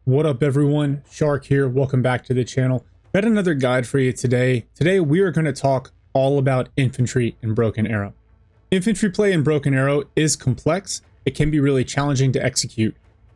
What up everyone, Shark here, welcome back to the channel. Got another guide for you today. Today we are going to talk all about infantry in Broken Arrow. Infantry play in Broken Arrow is complex. It can be really challenging to execute.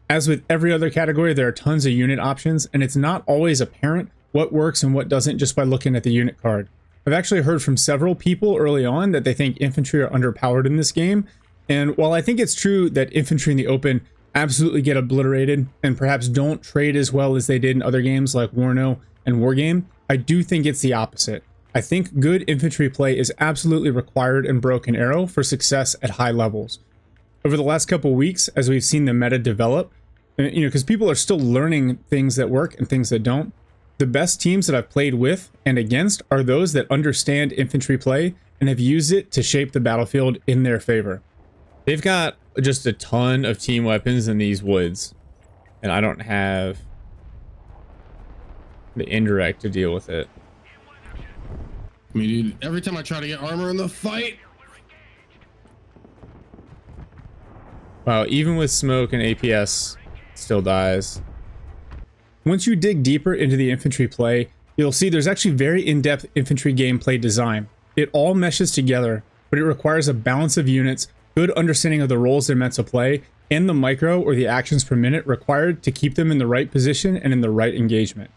As with every other category, there are tons of unit options, and it's not always apparent what works and what doesn't just by looking at the unit card. I've actually heard from several people early on that they think infantry are underpowered in this game, and while I think it's true that infantry in the open absolutely get obliterated and perhaps don't trade as well as they did in other games like Warno and Wargame, I do think it's the opposite. I think good infantry play is absolutely required in Broken Arrow for success at high levels. Over the last couple weeks, as we've seen the meta develop, because people are still learning things that work and things that don't, the best teams that I've played with and against are those that understand infantry play and have used it to shape the battlefield in their favor. They've got just a ton of team weapons in these woods, and I don't have the indirect to deal with it. I mean, dude, every time I try to get armor in the fight. Wow, even with smoke and APS, it still dies. Once you dig deeper into the infantry play, you'll see there's actually very in-depth infantry gameplay design. It all meshes together, but it requires a balance of units, good understanding of the roles they're meant to play, and the micro or the actions per minute required to keep them in the right position and in the right engagement.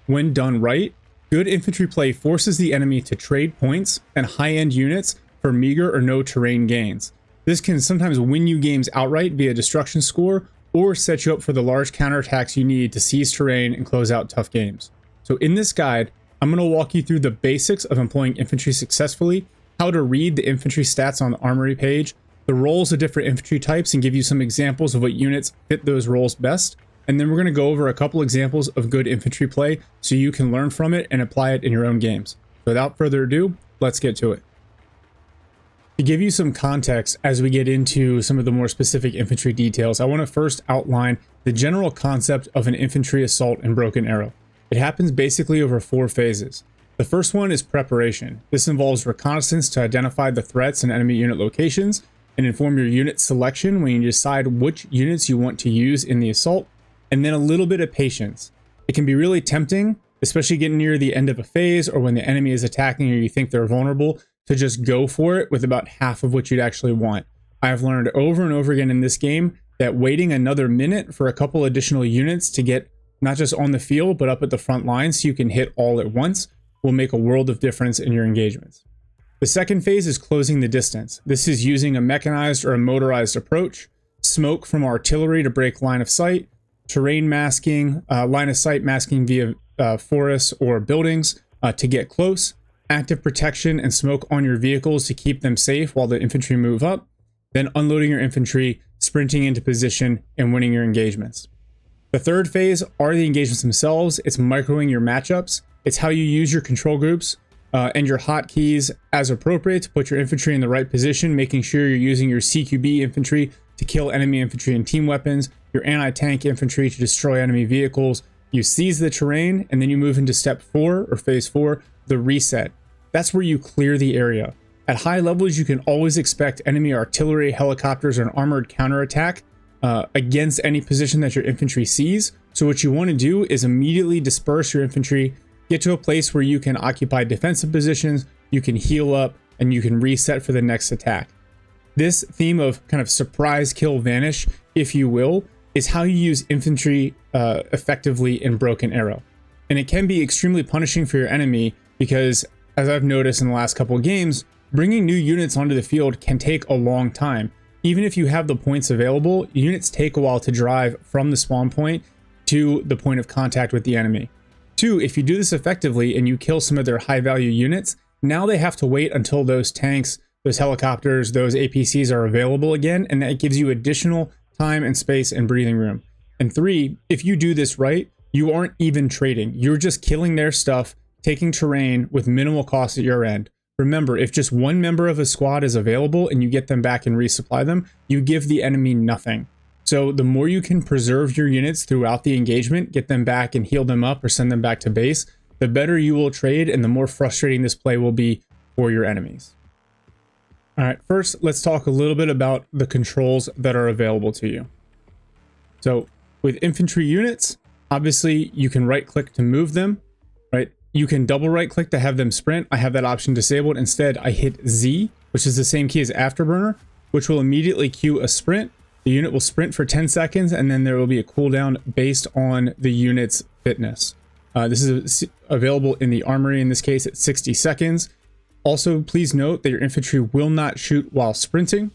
When done right, good infantry play forces the enemy to trade points and high-end units for meager or no terrain gains. This can sometimes win you games outright via destruction score, or set you up for the large counterattacks you need to seize terrain and close out tough games. So in this guide, I'm going to walk you through the basics of employing infantry successfully, how to read the infantry stats on the armory page, the roles of different infantry types, and give you some examples of what units fit those roles best. And then we're going to go over a couple examples of good infantry play so you can learn from it and apply it in your own games. Without further ado, let's get to it. To give you some context as we get into some of the more specific infantry details, I want to first outline the general concept of an infantry assault in Broken Arrow. It happens basically over 4 phases. The first one is preparation. This involves reconnaissance to identify the threats and enemy unit locations and inform your unit selection when you decide which units you want to use in the assault, and then a little bit of patience. It can be really tempting, especially getting near the end of a phase or when the enemy is attacking or you think they're vulnerable, to just go for it with about half of what you'd actually want. I've learned over and over again in this game that waiting another minute for a couple additional units to get not just on the field but up at the front line so you can hit all at once will make a world of difference in your engagements. The second phase is closing the distance. This is using a mechanized or a motorized approach, smoke from artillery to break line of sight, terrain masking, line of sight masking via forests or buildings to get close, active protection and smoke on your vehicles to keep them safe while the infantry move up, then unloading your infantry, sprinting into position, and winning your engagements. The third phase are the engagements themselves. It's microing your matchups. It's how you use your control groups and your hotkeys as appropriate to put your infantry in the right position, making sure you're using your CQB infantry to kill enemy infantry and team weapons, your anti-tank infantry to destroy enemy vehicles. You seize the terrain, and then you move into step 4 or phase 4, the reset. That's where you clear the area. At high levels, you can always expect enemy artillery, helicopters, or an armored counterattack against any position that your infantry sees. So what you want to do is immediately disperse your infantry, get to a place where you can occupy defensive positions, you can heal up, and you can reset for the next attack. This theme of kind of surprise kill vanish, if you will, is how you use infantry effectively in Broken Arrow. And it can be extremely punishing for your enemy because, as I've noticed in the last couple of games, bringing new units onto the field can take a long time. Even if you have the points available, units take a while to drive from the spawn point to the point of contact with the enemy. 2, if you do this effectively and you kill some of their high value units, now they have to wait until those tanks, those helicopters, those APCs are available again, and that gives you additional time and space and breathing room. And 3, if you do this right, you aren't even trading. You're just killing their stuff, taking terrain with minimal cost at your end. Remember, if just one member of a squad is available and you get them back and resupply them, you give the enemy nothing. So the more you can preserve your units throughout the engagement, get them back and heal them up or send them back to base, the better you will trade and the more frustrating this play will be for your enemies. All right, first, let's talk a little bit about the controls that are available to you. So with infantry units, Obviously, you can right click to move them, right? You can double right click to have them sprint. I have that option disabled. Instead, I hit Z, which is the same key as Afterburner, which will immediately cue a sprint. The unit will sprint for 10 seconds, and then there will be a cooldown based on the unit's fitness. This is available in the armory, in this case at 60 seconds. Also, please note that your infantry will not shoot while sprinting.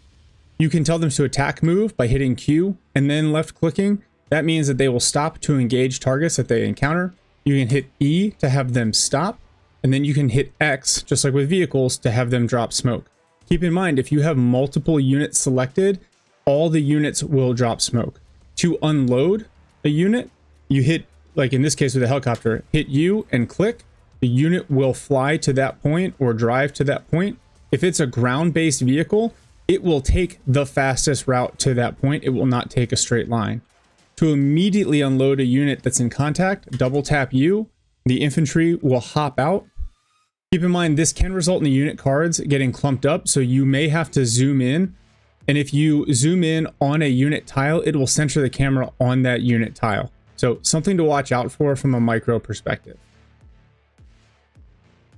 You can tell them to attack move by hitting Q and then left clicking. That means that they will stop to engage targets that they encounter. You can hit E to have them stop, and then you can hit X, just like with vehicles, to have them drop smoke. Keep in mind, if you have multiple units selected, all the units will drop smoke. To unload a unit, you hit, like in this case with a helicopter, hit U and click. The unit will fly to that point or drive to that point. If it's a ground-based vehicle, it will take the fastest route to that point. It will not take a straight line. To immediately unload a unit that's in contact, double tap U. The infantry will hop out. Keep in mind, this can result in the unit cards getting clumped up, so you may have to zoom in. And if you zoom in on a unit tile, it will center the camera on that unit tile. So something to watch out for from a micro perspective.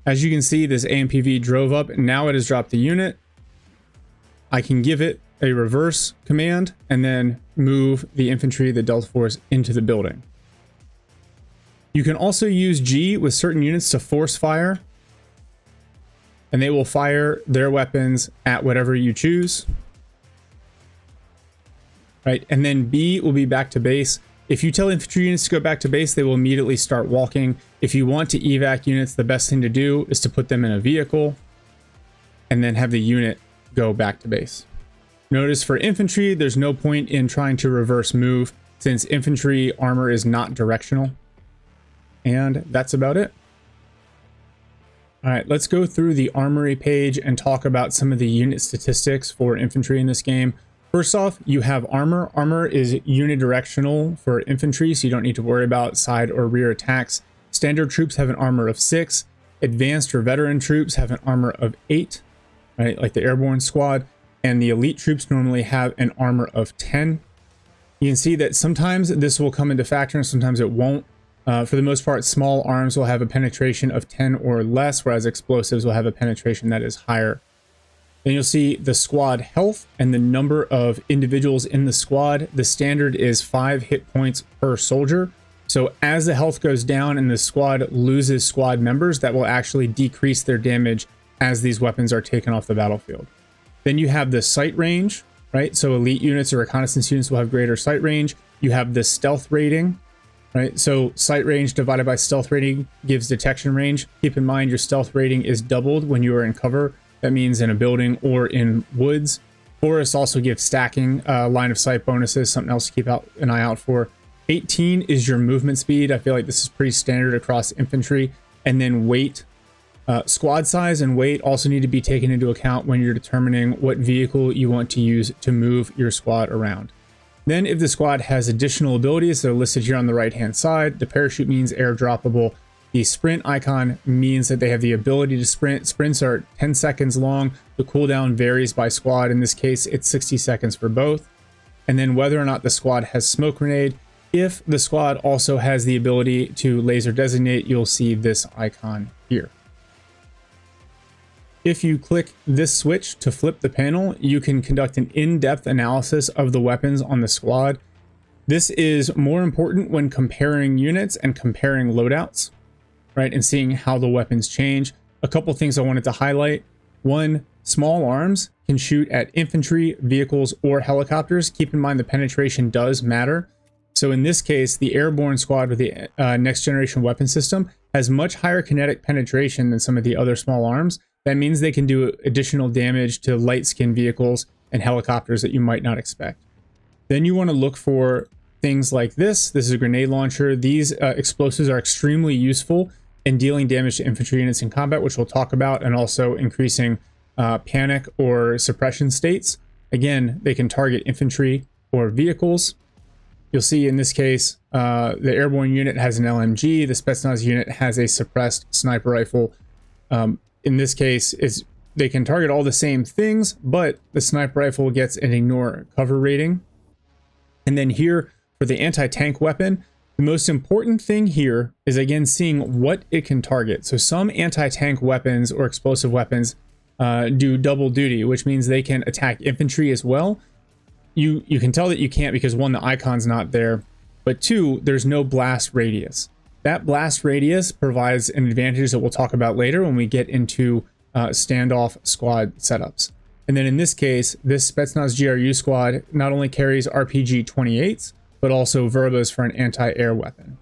As you can see, this AMPV drove up. Now it has dropped the unit. I can give it a reverse command and then move the infantry, the Delta Force, into the building. You can also use G with certain units to force fire, and they will fire their weapons at whatever you choose. Right, and then B will be back to base. If you tell infantry units to go back to base, they will immediately start walking. If you want to evac units, the best thing to do is to put them in a vehicle and then have the unit go back to base. Notice for infantry, there's no point in trying to reverse move since infantry armor is not directional. And that's about it. All right, let's go through the armory page and talk about some of the unit statistics for infantry in this game. First off, you have armor. Armor is unidirectional for infantry, so you don't need to worry about side or rear attacks. Standard troops have an armor of 6. Advanced or veteran troops have an armor of 8, right, like the airborne squad. And the elite troops normally have an armor of 10. You can see that sometimes this will come into factor and sometimes it won't. For the most part, small arms will have a penetration of 10 or less, whereas explosives will have a penetration that is higher. Then you'll see the squad health and the number of individuals in the squad. The standard is 5 hit points per soldier. So as the health goes down and the squad loses squad members, that will actually decrease their damage as these weapons are taken off the battlefield. Then you have the sight range, right? So elite units or reconnaissance units will have greater sight range. You have the stealth rating, right? So sight range divided by stealth rating gives detection range. Keep in mind your stealth rating is doubled when you are in cover. That means in a building or in woods. Forests also give stacking line of sight bonuses, something else to keep an eye out for. 18 is your movement speed. I feel like this is pretty standard across infantry. And then weight. Squad size and weight also need to be taken into account when you're determining what vehicle you want to use to move your squad around. Then if the squad has additional abilities, they're listed here on the right hand side. The parachute means airdroppable. The sprint icon means that they have the ability to sprint. Sprints are 10 seconds long. The cooldown varies by squad. In this case, it's 60 seconds for both. And then whether or not the squad has smoke grenade. If the squad also has the ability to laser designate, you'll see this icon here. If you click this switch to flip the panel, you can conduct an in-depth analysis of the weapons on the squad. This is more important when comparing units and comparing loadouts, right, and seeing how the weapons change. A couple things I wanted to highlight. One, small arms can shoot at infantry, vehicles, or helicopters. Keep in mind the penetration does matter. So in this case, the airborne squad with the next generation weapon system has much higher kinetic penetration than some of the other small arms. That means they can do additional damage to light skin vehicles and helicopters that you might not expect. Then you want to look for things like this. This is a grenade launcher. These explosives are extremely useful in dealing damage to infantry units in combat, which we'll talk about, and also increasing panic or suppression states. Again, they can target infantry or vehicles. You'll see in this case, the airborne unit has an LMG. The Spetsnaz unit has a suppressed sniper rifle. In this case, they can target all the same things, but the sniper rifle gets an ignore cover rating. And then here for the anti-tank weapon, The most important thing here is again seeing what it can target. So some anti-tank weapons or explosive weapons do double duty, which means they can attack infantry as well. You can tell that you can't because one, the icon's not there, but two, there's no blast radius. That blast radius provides an advantage that we'll talk about later when we get into standoff squad setups. And then in this case, this Spetsnaz GRU squad not only carries RPG 28s, but also Verbas for an anti-air weapon.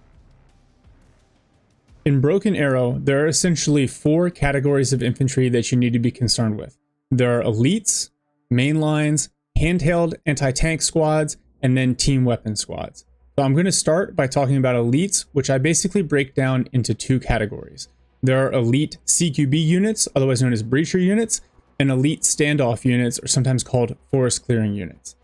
In Broken Arrow, there are essentially 4 categories of infantry that you need to be concerned with. There are elites, mainlines, handheld anti-tank squads, and then team weapon squads. So I'm going to start by talking about elites, which I basically break down into 2 categories. There are elite CQB units, otherwise known as breacher units, and elite standoff units, or sometimes called forest clearing units.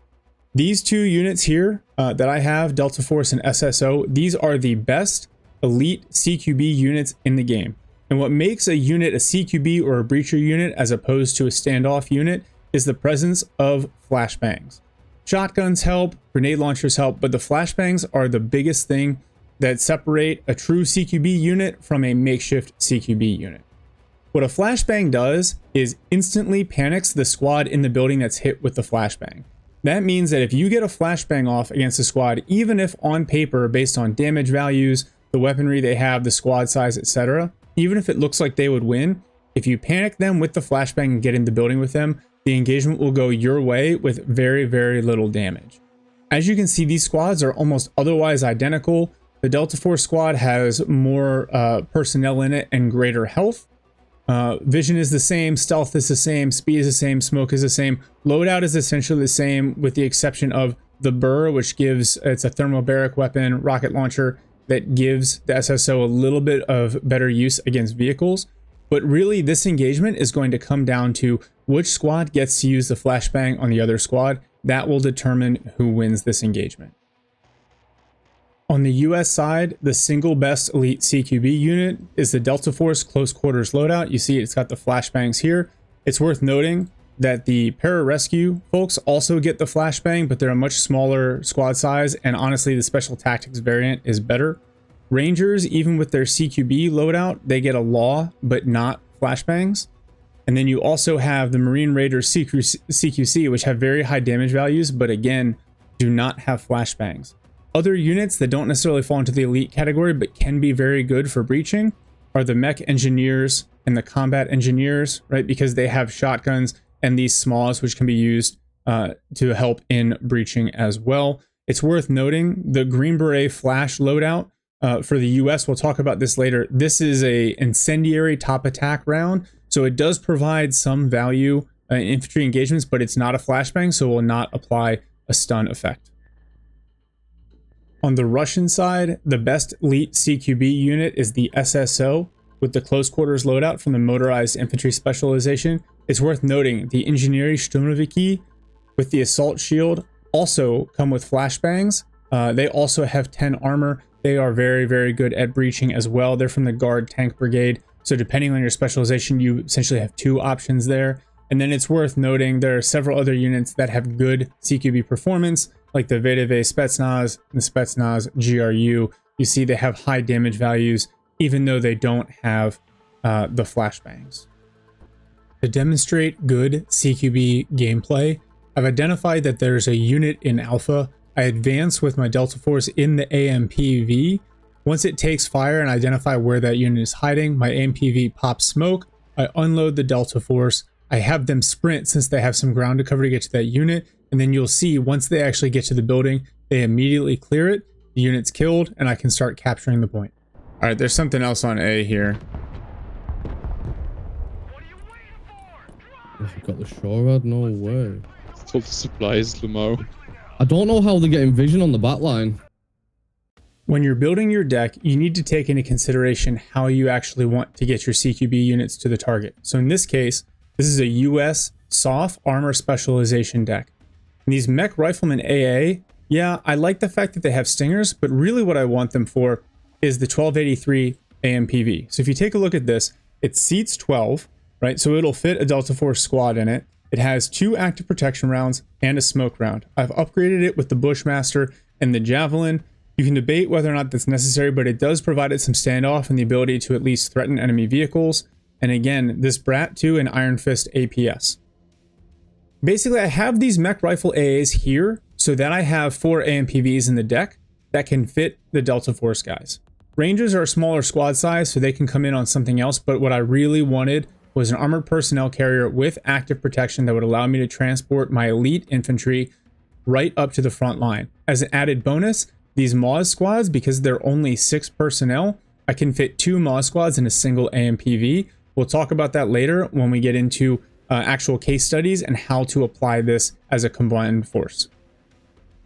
These 2 units here that I have, Delta Force and SSO, these are the best elite CQB units in the game. And what makes a unit a CQB or a breacher unit as opposed to a standoff unit is the presence of flashbangs. Shotguns help, grenade launchers help, but the flashbangs are the biggest thing that separate a true CQB unit from a makeshift CQB unit. What a flashbang does is instantly panics the squad in the building that's hit with the flashbang. That means that if you get a flashbang off against a squad, even if on paper, based on damage values, the weaponry they have, the squad size, etc., even if it looks like they would win, if you panic them with the flashbang and get in the building with them, the engagement will go your way with very, very little damage. As you can see, these squads are almost otherwise identical. The Delta Force squad has more personnel in it and greater health. Vision is the same, stealth is the same, speed is the same, smoke is the same. Loadout is essentially the same with the exception of the Bobr, which gives, it's a thermobaric weapon, rocket launcher that gives the SSO a little bit of better use against vehicles. But really this engagement is going to come down to which squad gets to use the flashbang on the other squad. That will determine who wins this engagement. On the US side, the single best elite CQB unit is the Delta Force Close Quarters Loadout. You see it's got the flashbangs here. It's worth noting that the pararescue folks also get the flashbang, but they're a much smaller squad size, and honestly the special tactics variant is better. Rangers, even with their CQB loadout, they get a law but not flashbangs. And then you also have the Marine Raiders CQC, which have very high damage values, but again do not have flashbangs. Other units that don't necessarily fall into the elite category but can be very good for breaching are the mech engineers and the combat engineers, right? Because they have shotguns and these smalls which can be used to help in breaching as well. It's worth noting the Green Beret flash loadout for the US, we'll talk about this later. This is a incendiary top attack round, so it does provide some value in infantry engagements, but it's not a flashbang, so it will not apply a stun effect. On the Russian side, the best elite CQB unit is the SSO with the close quarters loadout from the motorized infantry specialization. It's worth noting the Ingenierie Sturmoviki with the assault shield also come with flashbangs. They also have 10 armor. They are very, very good at breaching as well. They're from the Guard Tank Brigade. So depending on your specialization, you essentially have 2 options there. And then it's worth noting there are several other units that have good CQB performance, like the VDV Spetsnaz and the Spetsnaz GRU. You see they have high damage values, even though they don't have the flashbangs. To demonstrate good CQB gameplay, I've identified that there's a unit in alpha. I advance with my Delta Force in the AMPV. Once it takes fire and identify where that unit is hiding, my AMPV pops smoke. I unload the Delta Force. I have them sprint since they have some ground to cover to get to that unit. And then you'll see once they actually get to the building, they immediately clear it. The unit's killed and I can start capturing the point. All right, there's something else on A here. You got the shore no way. Full supplies, Limo. I don't know how they're getting vision on the back line. When you're building your deck, you need to take into consideration how you actually want to get your CQB units to the target. So in this case, this is a US soft armor specialization deck. And these mech riflemen AA, yeah, I like the fact that they have stingers, but really what I want them for is the 1283 AMPV. So if you take a look at this, it seats 12, right? So it'll fit a Delta Force squad in it. It has 2 active protection rounds and a smoke round. I've upgraded it with the Bushmaster and the Javelin. You can debate whether or not that's necessary, but it does provide it some standoff and the ability to at least threaten enemy vehicles. And again, this Brat 2 and Iron Fist APS. Basically, I have these mech rifle AAs here so that I have 4 AMPVs in the deck that can fit the Delta Force guys. Rangers are a smaller squad size, so they can come in on something else, but what I really wanted was an armored personnel carrier with active protection that would allow me to transport my elite infantry right up to the front line. As an added bonus, these Moz squads, because they're only 6 personnel, I can fit 2 Moz squads in a single AMPV. We'll talk about that later when we get into actual case studies and how to apply this as a combined force.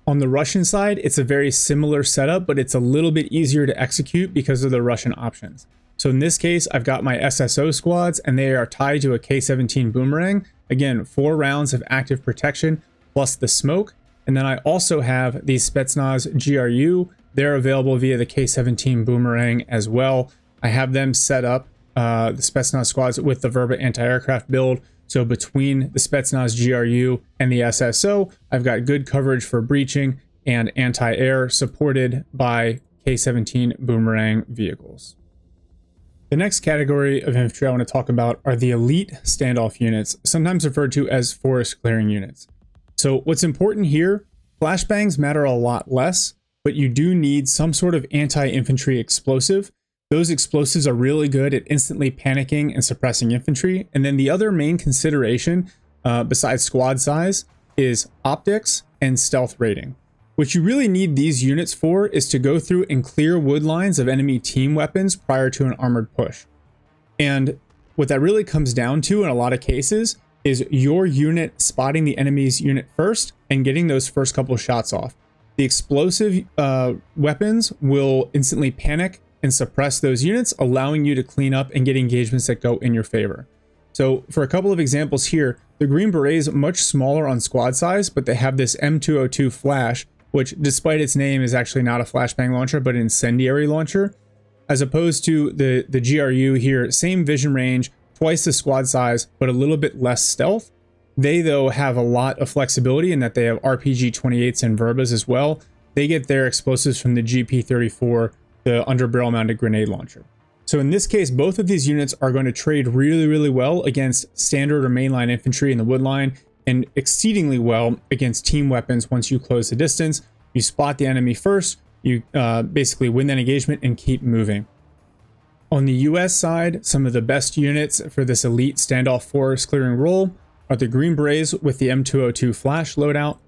On the Russian side, it's a very similar setup, but it's a little bit easier to execute because of the Russian options. So in this case, I've got my SSO squads and they are tied to a K-17 Boomerang. Again, 4 rounds of active protection plus the smoke. And then I also have the Spetsnaz GRU. They're available via the K-17 Boomerang as well. I have them set up, the Spetsnaz squads, with the Verba anti-aircraft build. So between the Spetsnaz GRU and the SSO, I've got good coverage for breaching and anti-air supported by K-17 Boomerang vehicles. The next category of infantry I want to talk about are the elite standoff units, sometimes referred to as forest clearing units. So what's important here, flashbangs matter a lot less, but you do need some sort of anti-infantry explosive. Those explosives are really good at instantly panicking and suppressing infantry. And then the other main consideration, besides squad size, is optics and stealth rating. What you really need these units for is to go through and clear wood lines of enemy team weapons prior to an armored push. And what that really comes down to in a lot of cases is your unit spotting the enemy's unit first and getting those first couple shots off. The explosive weapons will instantly panic and suppress those units, allowing you to clean up and get engagements that go in your favor. So for a couple of examples here, the Green Berets are much smaller on squad size, but they have this M202 flash, which despite its name is actually not a flashbang launcher, but an incendiary launcher, as opposed to the GRU here, same vision range, twice the squad size, but a little bit less stealth. They, though, have a lot of flexibility in that they have RPG-28s and Verbas as well. They get their explosives from the GP-34, the under-barrel mounted grenade launcher. So in this case, both of these units are going to trade really, really well against standard or mainline infantry in the wood line, and exceedingly well against team weapons once you close the distance. You spot the enemy first, you basically win that engagement and keep moving. On the US side, some of the best units for this elite standoff forest clearing role are the Green Berets with the M202 flash loadout,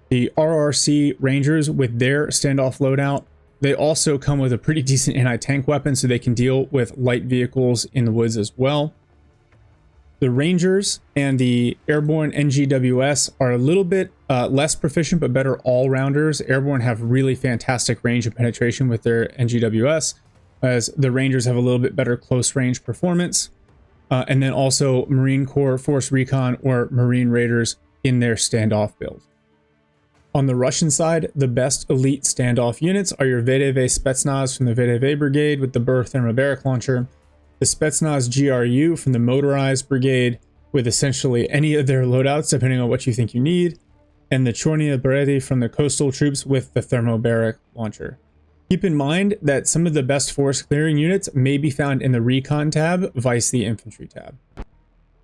the RRC Rangers with their standoff loadout. They also come with a pretty decent anti-tank weapon, so they can deal with light vehicles in the woods as well. The Rangers and the Airborne NGWS are a little bit less proficient, but better all-rounders. Airborne have really fantastic range and penetration with their NGWS, as the Rangers have a little bit better close-range performance. And then also Marine Corps Force Recon or Marine Raiders in their standoff build. On the Russian side, the best elite standoff units are your VDV Spetsnaz from the VDV Brigade with the Bobr thermobaric launcher, the Spetsnaz GRU from the motorized brigade with essentially any of their loadouts depending on what you think you need, and the Chornya Berety from the coastal troops with the thermobaric launcher. Keep in mind that some of the best force clearing units may be found in the Recon tab, vice the Infantry tab.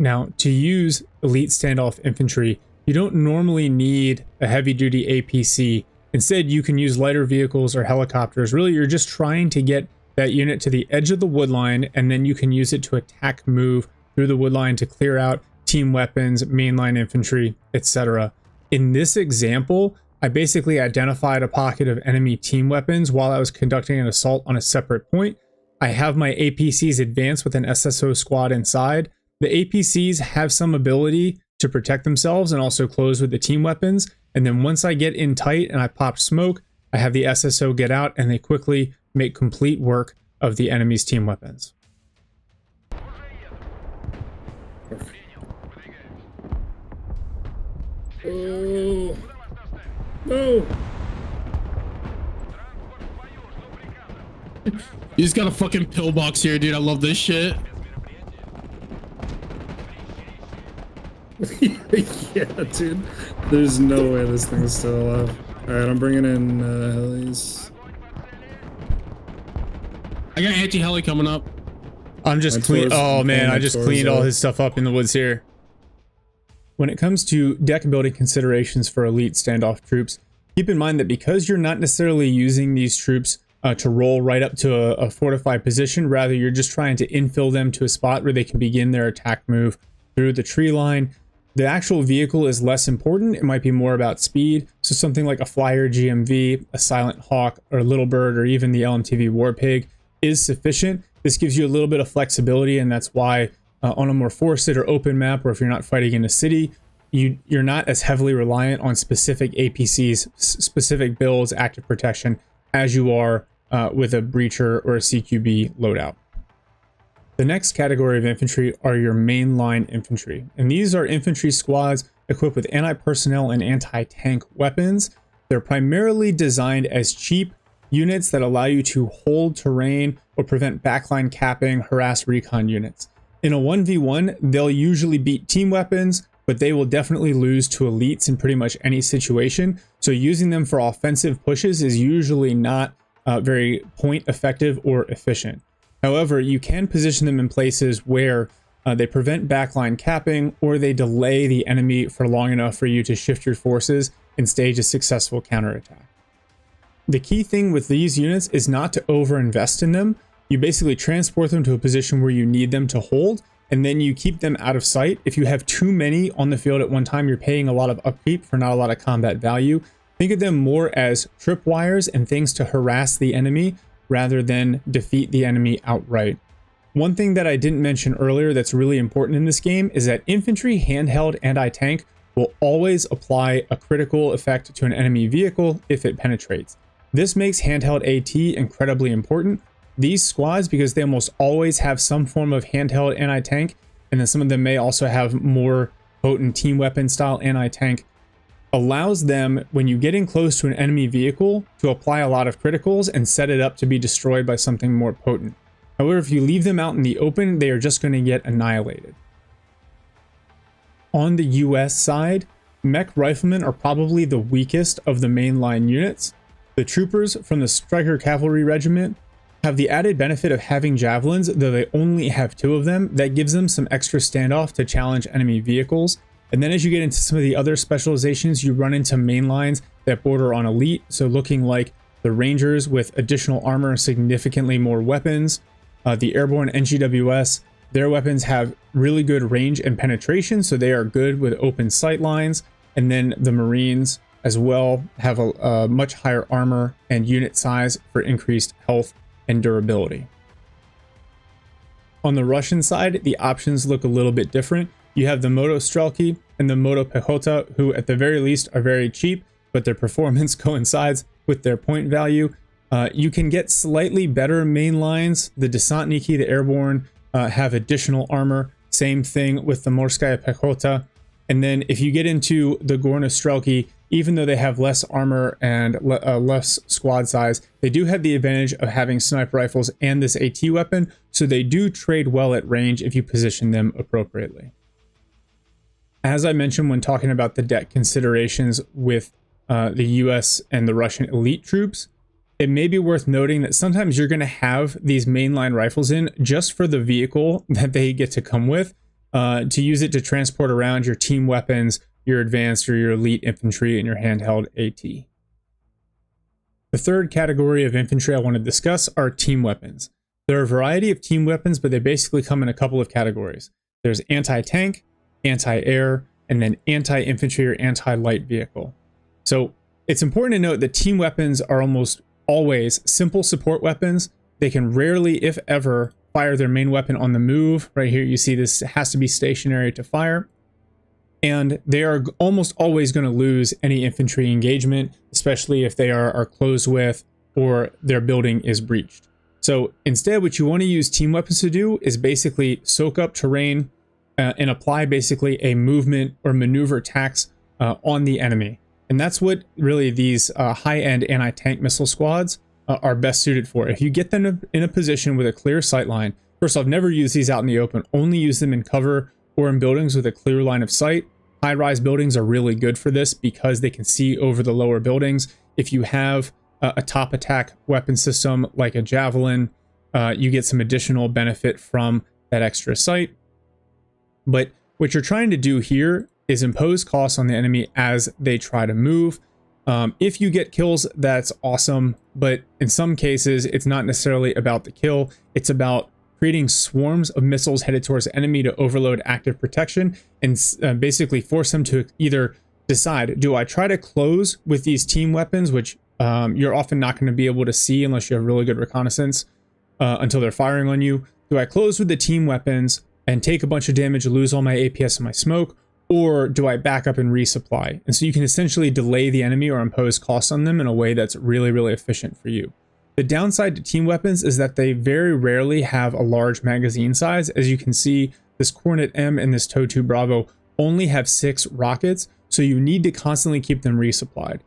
Now, to use elite standoff infantry, you don't normally need a heavy-duty APC. Instead, you can use lighter vehicles or helicopters. Really, you're just trying to get that unit to the edge of the wood line, and then you can use it to attack move through the wood line to clear out team weapons, mainline infantry, etc. In this example, I basically identified a pocket of enemy team weapons while I was conducting an assault on a separate point. I have my APCs advance with an SSO squad inside. The APCs have some ability to protect themselves and also close with the team weapons. And then once I get in tight and I pop smoke, I have the SSO get out and they quickly make complete work of the enemy's team weapons. Oh, no. You just got a fucking pillbox here, dude. I love this shit. Yeah, dude. There's no way this thing's still alive. Alright, I'm bringing in helis. I got anti-heli coming up. I'm just Right clean. towards- Oh man, I right just towards, cleaned all his stuff up in the woods here. When it comes to deck building considerations for elite standoff troops, keep in mind that because you're not necessarily using these troops to roll right up to a fortified position, rather you're just trying to infill them to a spot where they can begin their attack move through the tree line. The actual vehicle is less important. It might be more about speed. So something like a Flyer GMV, a Silent Hawk, or a Little Bird, or even the LMTV Warpig is sufficient. This gives you a little bit of flexibility, and that's why on a more forested or open map, or if you're not fighting in a city, you're not as heavily reliant on specific APCs, specific builds, active protection, as you are with a breacher or a CQB loadout. The next category of infantry are your mainline infantry, and these are infantry squads equipped with anti-personnel and anti-tank weapons. They're primarily designed as cheap units that allow you to hold terrain or prevent backline capping, harass recon units. In a 1v1, they'll usually beat team weapons, but they will definitely lose to elites in pretty much any situation. So using them for offensive pushes is usually not very point effective or efficient. However, you can position them in places where they prevent backline capping, or they delay the enemy for long enough for you to shift your forces and stage a successful counterattack. The key thing with these units is not to overinvest in them. You basically transport them to a position where you need them to hold, and then you keep them out of sight. If you have too many on the field at one time, you're paying a lot of upkeep for not a lot of combat value. Think of them more as tripwires and things to harass the enemy rather than defeat the enemy outright. One thing that I didn't mention earlier that's really important in this game is that infantry, handheld, anti-tank will always apply a critical effect to an enemy vehicle if it penetrates. This makes handheld AT incredibly important. These squads, because they almost always have some form of handheld anti-tank, and then some of them may also have more potent team weapon style anti-tank, allows them, when you get in close to an enemy vehicle, to apply a lot of criticals and set it up to be destroyed by something more potent. However, if you leave them out in the open, they are just going to get annihilated. On the US side, mech riflemen are probably the weakest of the mainline units. The troopers from the Striker Cavalry Regiment have the added benefit of having javelins, though they only have 2 of them. That gives them some extra standoff to challenge enemy vehicles. And then as you get into some of the other specializations, you run into main lines that border on elite, so looking like the Rangers with additional armor and significantly more weapons. The Airborne NGWS, their weapons have really good range and penetration, so they are good with open sight lines. And then the Marines as well have a much higher armor and unit size for increased health and durability. On the Russian side, the options look a little bit different. You have the Moto Strelki and the Moto Pechota, who at the very least are very cheap, but their performance coincides with their point value. You can get slightly better main lines. The Desantniki, the Airborne, have additional armor. Same thing with the Morskaya Pechota. And then if you get into the Gorna Strelki, even though they have less armor and less squad size, they do have the advantage of having sniper rifles and this AT weapon, so they do trade well at range if you position them appropriately. As I mentioned when talking about the deck considerations with the US and the Russian elite troops, it may be worth noting that sometimes you're going to have these mainline rifles in just for the vehicle that they get to come with, to use it to transport around your team weapons, your advanced or your elite infantry, and your handheld AT. The third category of infantry I want to discuss are team weapons. There are a variety of team weapons, but they basically come in a couple of categories. There's anti-tank, anti-air, and then anti-infantry or anti-light vehicle. So it's important to note that team weapons are almost always simple support weapons. They can rarely, if ever, fire their main weapon on the move. Right here you see this has to be stationary to fire. And they are almost always going to lose any infantry engagement, especially if they are closed with or their building is breached. So instead, what you want to use team weapons to do is basically soak up terrain and apply basically a movement or maneuver tax on the enemy. And that's what really these high-end anti-tank missile squads are best suited for. If you get them in a position with a clear sight line, first off, never use these out in the open. Only use them in cover or in buildings with a clear line of sight. High-rise buildings are really good for this because they can see over the lower buildings. If you have a top attack weapon system like a javelin you get some additional benefit from that extra sight. But what you're trying to do here is impose costs on the enemy as they try to move. If you get kills, that's awesome, but in some cases, it's not necessarily about the kill. It's about creating swarms of missiles headed towards the enemy to overload active protection and basically force them to either decide, do I try to close with these team weapons, which you're often not going to be able to see unless you have really good reconnaissance until they're firing on you. Do I close with the team weapons and take a bunch of damage, lose all my APS and my smoke, or do I back up and resupply? And so you can essentially delay the enemy or impose costs on them in a way that's really, really efficient for you. The downside to team weapons is that they very rarely have a large magazine size. As you can see, this Cornet M and this TOW 2 Bravo only have 6 rockets, so you need to constantly keep them resupplied.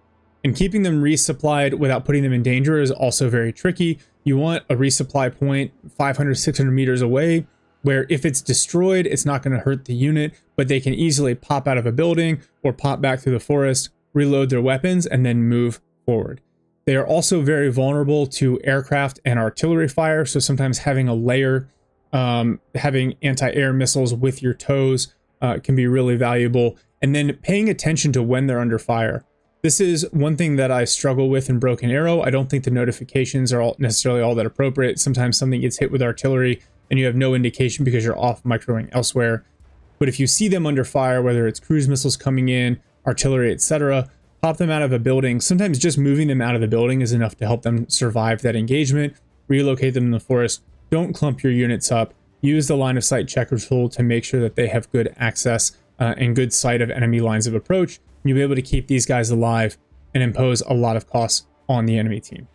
And keeping them resupplied without putting them in danger is also very tricky. You want a resupply point 500, 600 meters away, where if it's destroyed, it's not going to hurt the unit, but they can easily pop out of a building or pop back through the forest, reload their weapons, and then move forward. They are also very vulnerable to aircraft and artillery fire, so sometimes having a layer, having anti-air missiles with your TOWs can be really valuable, and then paying attention to when they're under fire. This is one thing that I struggle with in Broken Arrow. I don't think the notifications are necessarily all that appropriate. Sometimes something gets hit with artillery and you have no indication because you're off microing elsewhere. But if you see them under fire, whether it's cruise missiles coming in, artillery, etc., pop them out of a building. Sometimes just moving them out of the building is enough to help them survive that engagement. Relocate them in the forest. Don't clump your units up. Use the line of sight checker tool to make sure that they have good access and good sight of enemy lines of approach. You'll be able to keep these guys alive and impose a lot of costs on the enemy team.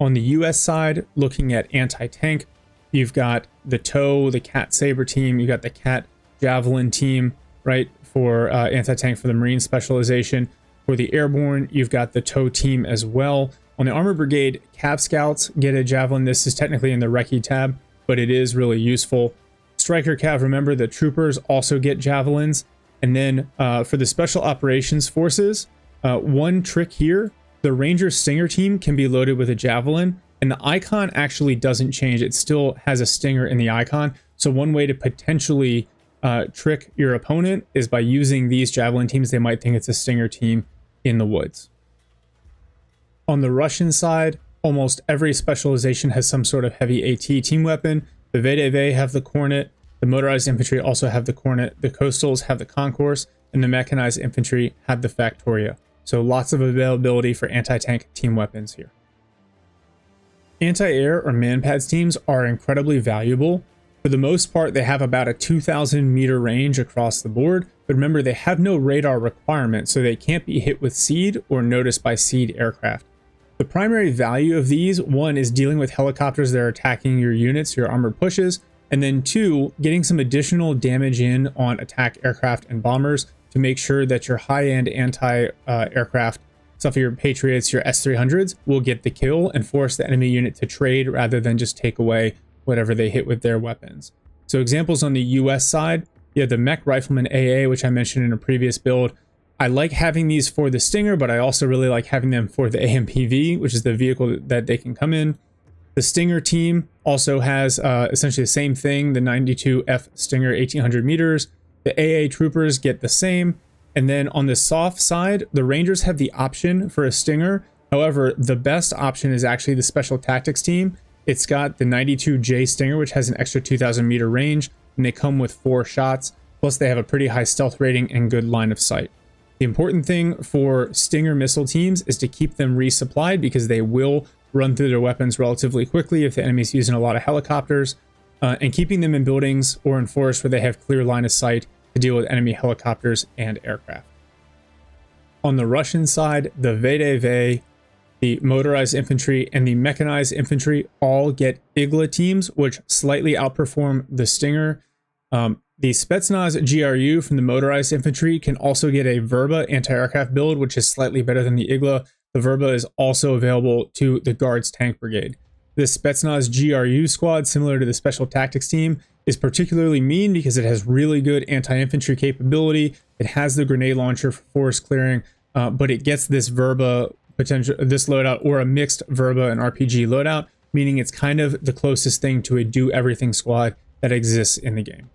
On the US side, looking at anti-tank, you've got the TOW, the Cat Saber team, you've got the Cat Javelin team, right, for anti-tank for the Marine specialization. For the airborne, you've got the TOW team as well. On the Armor Brigade, Cav Scouts get a Javelin. This is technically in the Recce tab, but it is really useful. Striker Cav, remember, the troopers also get Javelins. And then for the Special Operations Forces, one trick here, the Ranger Stinger team can be loaded with a Javelin, and the icon actually doesn't change. It still has a Stinger in the icon. So one way to potentially trick your opponent is by using these Javelin teams. They might think it's a Stinger team in the woods. On the Russian side, almost every specialization has some sort of heavy AT team weapon. The VDV have the Cornet. The motorized infantry also have the Cornet, the Coastals have the Concourse, and the mechanized infantry have the Factoria. So lots of availability for anti-tank team weapons here. Anti-air or man-pads teams are incredibly valuable. For the most part, they have about a 2,000 meter range across the board, but remember they have no radar requirement, so they can't be hit with SEAD or noticed by SEAD aircraft. The primary value of these, one, is dealing with helicopters that are attacking your units, your armored pushes, and then two, getting some additional damage in on attack aircraft and bombers to make sure that your high-end anti-aircraft, stuff your Patriots, your S-300s, will get the kill and force the enemy unit to trade rather than just take away whatever they hit with their weapons. So examples on the US side, you have the Mech Rifleman AA, which I mentioned in a previous build. I like having these for the Stinger, but I also really like having them for the AMPV, which is the vehicle that they can come in. The Stinger team also has essentially the same thing, the 92F Stinger 1800 meters. The AA troopers get the same. And then on the soft side, the Rangers have the option for a Stinger. However, the best option is actually the Special Tactics team. It's got the 92J Stinger, which has an extra 2,000 meter range, and they come with 4 shots. Plus, they have a pretty high stealth rating and good line of sight. The important thing for Stinger missile teams is to keep them resupplied because they will run through their weapons relatively quickly if the enemy's using a lot of helicopters, and keeping them in buildings or in forests where they have clear line of sight to deal with enemy helicopters and aircraft. On the Russian side, the VDV, the motorized infantry, and the mechanized infantry all get Igla teams, which slightly outperform the Stinger. The Spetsnaz GRU from the motorized infantry can also get a Verba anti-aircraft build, which is slightly better than the Igla. The Verba is also available to the Guards Tank Brigade. The Spetsnaz GRU squad, similar to the Special Tactics team, is particularly mean because it has really good anti-infantry capability. It has the grenade launcher for forest clearing, but it gets this Verba potential, this loadout, or a mixed Verba and RPG loadout, meaning it's kind of the closest thing to a do-everything squad that exists in the game.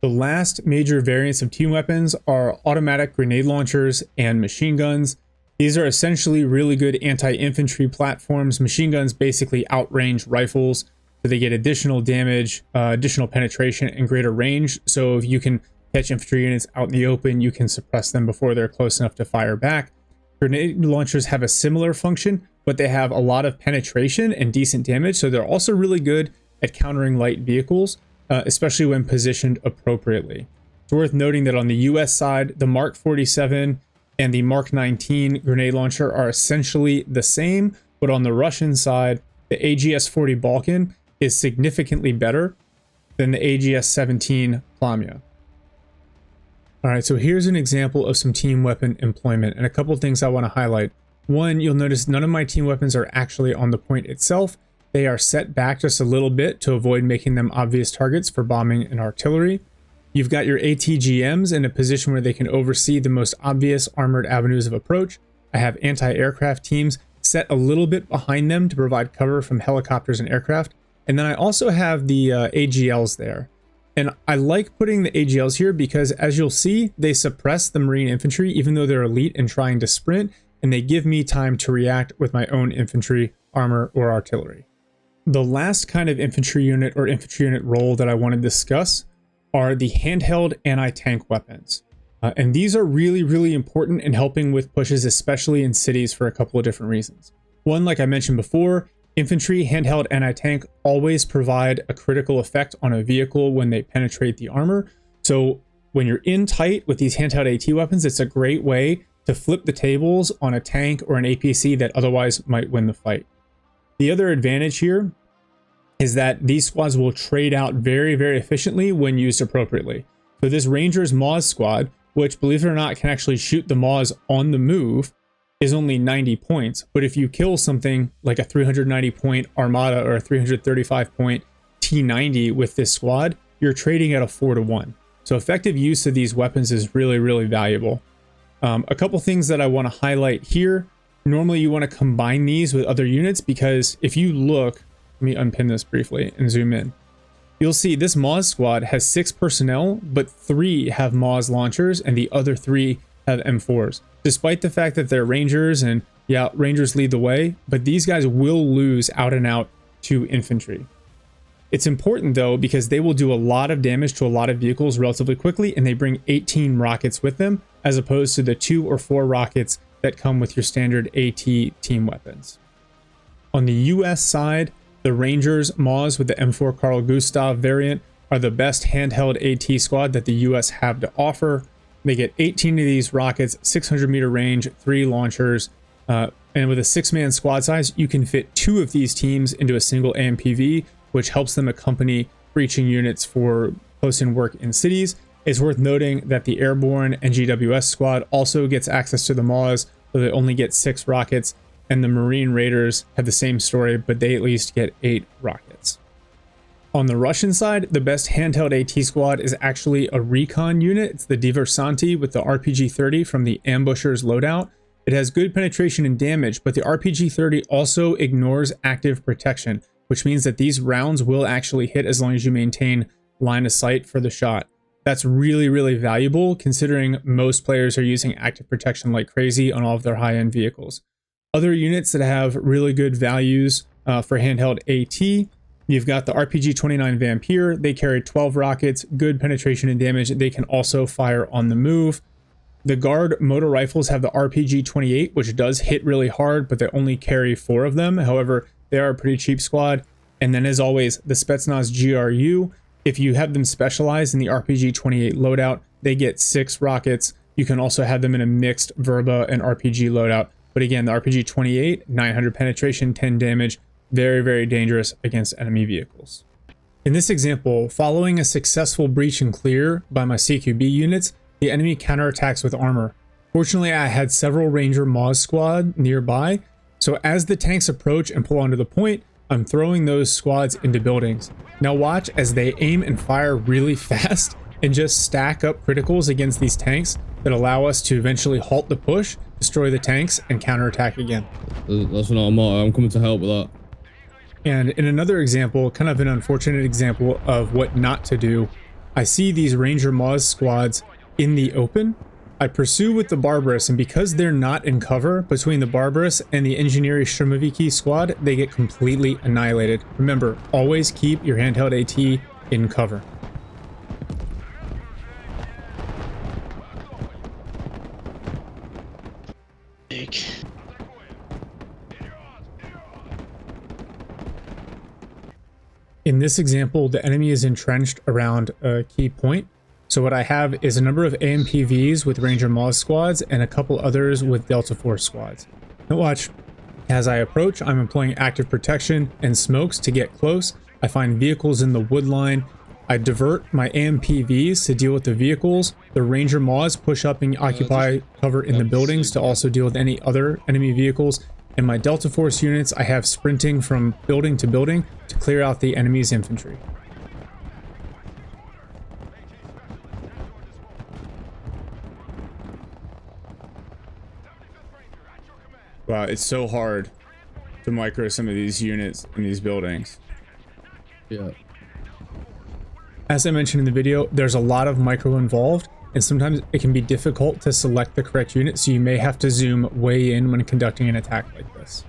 The last major variants of team weapons are automatic grenade launchers and machine guns. These are essentially really good anti-infantry platforms. Machine guns basically outrange rifles, so they get additional damage, additional penetration, and greater range. So if you can catch infantry units out in the open, you can suppress them before they're close enough to fire back. Grenade launchers have a similar function, but they have a lot of penetration and decent damage, so they're also really good at countering light vehicles, especially when positioned appropriately. It's worth noting that on the US side, the Mark 47 and the Mark 19 grenade launcher are essentially the same, but on the Russian side, the AGS-40 Balkan is significantly better than the AGS-17 Plamya. All right, so here's an example of some team weapon employment and a couple of things I want to highlight. One, you'll notice none of my team weapons are actually on the point itself. They are set back just a little bit to avoid making them obvious targets for bombing and artillery. You've got your ATGMs in a position where they can oversee the most obvious armored avenues of approach. I have anti-aircraft teams set a little bit behind them to provide cover from helicopters and aircraft. And then I also have the AGLs there. And I like putting the AGLs here because, as you'll see, they suppress the Marine infantry even though they're elite and trying to sprint, and they give me time to react with my own infantry, armor, or artillery. The last kind of infantry unit or infantry unit role that I want to discuss are the handheld anti-tank weapons. And these are really, really important in helping with pushes, especially in cities, for a couple of different reasons. One, like I mentioned before, infantry handheld anti-tank always provide a critical effect on a vehicle when they penetrate the armor. So when you're in tight with these handheld AT weapons, it's a great way to flip the tables on a tank or an APC that otherwise might win the fight. The other advantage here is that these squads will trade out very, very efficiently when used appropriately. So this Rangers Maws squad, which, believe it or not, can actually shoot the Maws on the move, is only 90 points. But if you kill something like a 390 point Armada or a 335 point T90 with this squad, you're trading at a 4-to-1. So effective use of these weapons is really, really valuable. A couple things that I want to highlight here. Normally you want to combine these with other units because if you look, let me unpin this briefly and zoom in. You'll see this Maws squad has 6 personnel, but 3 have Maws launchers and the other 3 have M4s. Despite the fact that they're Rangers, and yeah, Rangers lead the way, but these guys will lose out and out to infantry. It's important though, because they will do a lot of damage to a lot of vehicles relatively quickly, and they bring 18 rockets with them, as opposed to the 2 or 4 rockets that come with your standard AT team weapons. On the US side, the Rangers Maws with the M4 Carl Gustav variant are the best handheld AT squad that the US have to offer. They get 18 of these rockets, 600 meter range, 3 launchers, and with a 6-man squad size, you can fit 2 of these teams into a single AMPV, which helps them accompany breaching units for close-in work in cities. It's worth noting that the Airborne and GWS squad also gets access to the Maws, so they only get 6 rockets, and the Marine Raiders have the same story, but they at least get 8 rockets. On the Russian side, the best handheld AT squad is actually a recon unit. It's the Diversanti with the RPG-30 from the Ambushers loadout. It has good penetration and damage, but the RPG-30 also ignores active protection, which means that these rounds will actually hit as long as you maintain line of sight for the shot. That's really, really valuable considering most players are using active protection like crazy on all of their high-end vehicles. Other units that have really good values for handheld AT, you've got the RPG-29 Vampire. They carry 12 rockets, good penetration and damage. They can also fire on the move. The Guard motor rifles have the RPG-28, which does hit really hard, but they only carry 4 of them. However, they are a pretty cheap squad. And then, as always, the Spetsnaz GRU. If you have them specialized in the RPG-28 loadout, they get 6 rockets. You can also have them in a mixed Verba and RPG loadout. But again, the RPG-28, 900 penetration, 10 damage, very, very dangerous against enemy vehicles. In this example, following a successful breach and clear by my CQB units, the enemy counterattacks with armor. Fortunately, I had several Ranger Maws squad nearby, so as the tanks approach and pull onto the point, I'm throwing those squads into buildings. Now watch as they aim and fire really fast, and just stack up criticals against these tanks that allow us to eventually halt the push, destroy the tanks, and counterattack again. That's not a motto. I'm coming to help with that. And in another example, kind of an unfortunate example of what not to do, I see these Ranger Moz squads in the open. I pursue with the Barbarous, and because they're not in cover between the Barbarous and the Engineering Sturmoviki squad, they get completely annihilated. Remember, always keep your Handheld AT in cover. In this example, the enemy is entrenched around a key point. So what I have is a number of AMPVs with Ranger Moz squads and a couple others with Delta Force squads. Now watch, as I approach, I'm employing active protection and smokes to get close. I find vehicles in the wood line. I divert my AMPVs to deal with the vehicles. The Ranger Moz push up and occupy cover in the buildings to also deal with any other enemy vehicles. In my Delta Force units, I have sprinting from building to building to clear out the enemy's infantry. Wow, it's so hard to micro some of these units in these buildings. Yeah. As I mentioned in the video, there's a lot of micro involved, and sometimes it can be difficult to select the correct unit, so you may have to zoom way in when conducting an attack like this.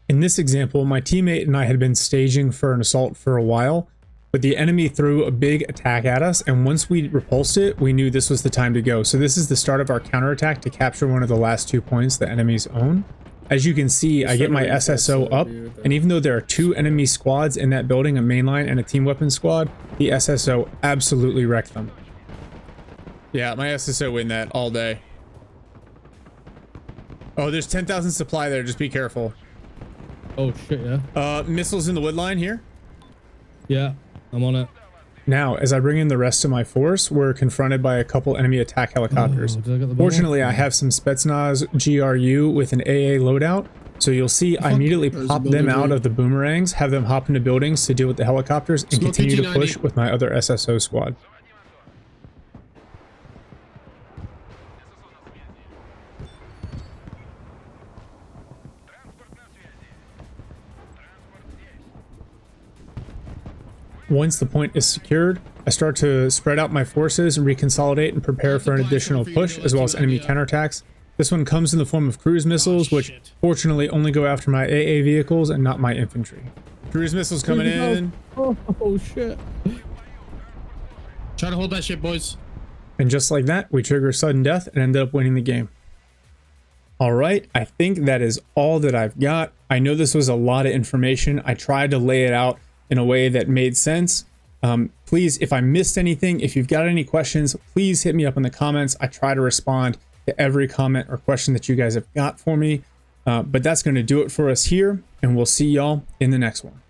In this example, my teammate and I had been staging for an assault for a while, but the enemy threw a big attack at us, and once we repulsed it, we knew this was the time to go. So this is the start of our counterattack to capture one of the last 2 points the enemies own. As you can see, I get my SSO up, and even though there are 2 enemy squads in that building, a mainline and a team weapon squad, the SSO absolutely wrecked them. Yeah, my SSO win that all day. Oh, there's 10,000 supply there, just be careful. Oh shit, yeah. Missiles in the wood line here. Yeah, I'm on it. Now, as I bring in the rest of my force, we're confronted by a couple enemy attack helicopters. Oh, did I get the Fortunately, ball? I have some Spetsnaz GRU with an AA loadout, so you'll see I immediately pop them out of the boomerangs, have them hop into buildings to deal with the helicopters, and continue to push with my other SSO squad. Once the point is secured, I start to spread out my forces and reconsolidate and prepare for an additional push, as well as enemy counterattacks. This one comes in the form of cruise missiles, which fortunately only go after my AA vehicles and not my infantry. Cruise missiles coming in. Oh shit. Try to hold that shit, boys. And just like that, we trigger sudden death and ended up winning the game. Alright, I think that is all that I've got. I know this was a lot of information. I tried to lay it out in a way that made sense. Please, if I missed anything, if you've got any questions, please hit me up in the comments. I try to respond to every comment or question that you guys have got for me. But that's going to do it for us here, and we'll see y'all in the next one.